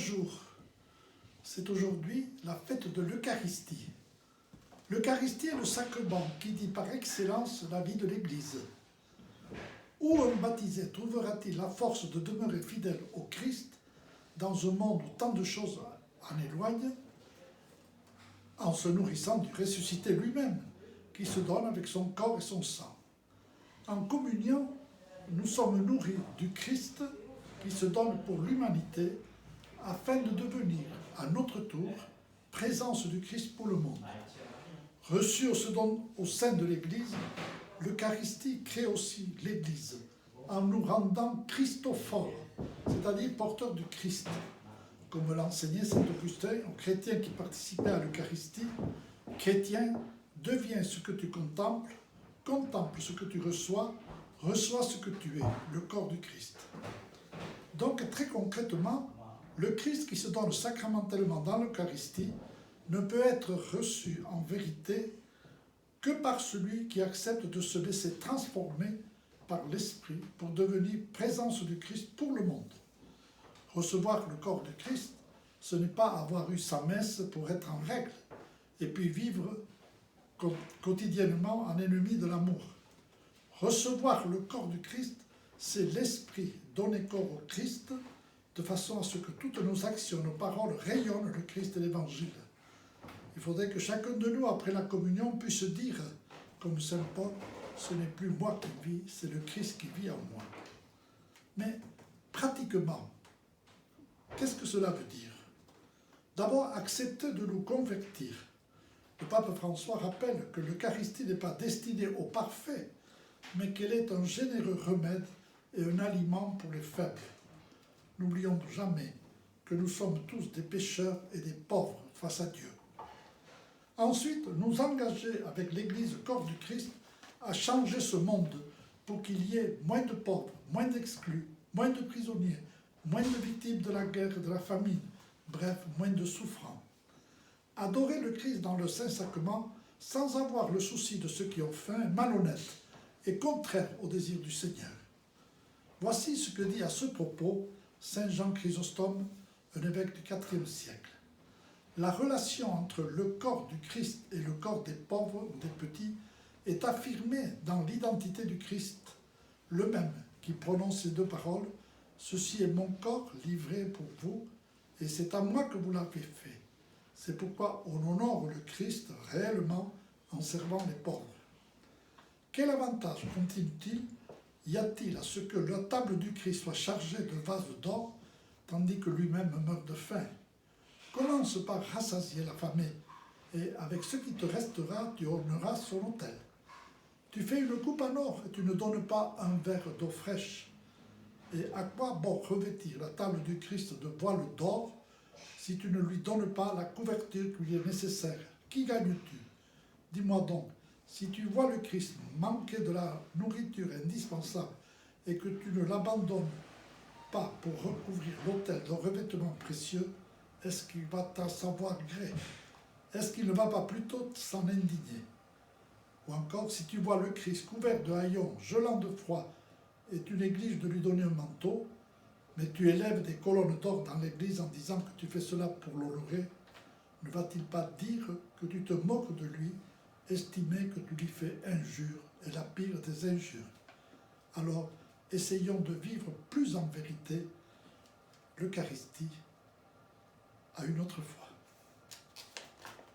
jour, c'est aujourd'hui la fête de l'Eucharistie. L'Eucharistie est le sacrement qui dit par excellence la vie de l'Église. Où un baptisé trouvera-t-il la force de demeurer fidèle au Christ dans un monde où tant de choses en éloignent, en se nourrissant du ressuscité lui-même, qui se donne avec son corps et son sang. En communion, nous sommes nourris du Christ qui se donne pour l'humanité afin de devenir, à notre tour, présence du Christ pour le monde. Reçu au sein de l'Église, l'Eucharistie crée aussi l'Église en nous rendant christophores, c'est-à-dire porteurs du Christ. Comme l'enseignait saint Augustin aux chrétiens qui participaient à l'Eucharistie, chrétien, deviens ce que tu contemples, contemple ce que tu reçois, reçois ce que tu es, le corps du Christ. Donc très concrètement, le Christ qui se donne sacramentellement dans l'Eucharistie ne peut être reçu en vérité que par celui qui accepte de se laisser transformer par l'Esprit pour devenir présence du Christ pour le monde. Recevoir le corps du Christ, ce n'est pas avoir eu sa messe pour être en règle et puis vivre quotidiennement en ennemi de l'amour. Recevoir le corps du Christ, c'est l'Esprit donner corps au Christ de façon à ce que toutes nos actions, nos paroles rayonnent le Christ et l'Évangile. Il faudrait que chacun de nous, après la communion, puisse dire, comme saint Paul, ce n'est plus moi qui vis, c'est le Christ qui vit en moi. Mais pratiquement, qu'est-ce que cela veut dire? D'abord, accepter de nous convertir. Le pape François rappelle que l'Eucharistie n'est pas destinée au parfait, mais qu'elle est un généreux remède et un aliment pour les faibles. N'oublions jamais que nous sommes tous des pécheurs et des pauvres face à Dieu. Ensuite, nous engager avec l'Église corps du Christ à changer ce monde pour qu'il y ait moins de pauvres, moins d'exclus, moins de prisonniers, moins de victimes de la guerre et de la famine, bref, moins de souffrants. Adorer le Christ dans le Saint-Sacrement sans avoir le souci de ceux qui ont faim est malhonnête et contraire au désir du Seigneur. Voici ce que dit à ce propos saint Jean Chrysostome, un évêque du IVe siècle. La relation entre le corps du Christ et le corps des pauvres ou des petits est affirmée dans l'identité du Christ, le même qui prononce ces deux paroles « Ceci est mon corps livré pour vous, et c'est à moi que vous l'avez fait. C'est pourquoi on honore le Christ réellement en servant les pauvres. » Quel avantage continue-t-il, y a-t-il à ce que la table du Christ soit chargée de vases d'or, tandis que lui-même meurt de faim? Commence par rassasier l'affamé, et avec ce qui te restera, tu orneras son autel. Tu fais une coupe en or, et tu ne donnes pas un verre d'eau fraîche. Et à quoi bon revêtir la table du Christ de voile d'or, si tu ne lui donnes pas la couverture qui lui est nécessaire? Qui gagnes-tu? Dis-moi donc, si tu vois le Christ manquer de la nourriture indispensable et que tu ne l'abandonnes pas pour recouvrir l'autel d'un revêtement précieux, est-ce qu'il va t'en savoir gré? Est-ce qu'il ne va pas plutôt s'en indigner? Ou encore, si tu vois le Christ couvert de haillons, gelant de froid, et tu négliges de lui donner un manteau, mais tu élèves des colonnes d'or dans l'église en disant que tu fais cela pour l'honorer, ne va-t-il pas dire que tu te moques de lui, estimer que tu lui fais injure, et la pire des injures? Alors, essayons de vivre plus en vérité l'Eucharistie à une autre fois.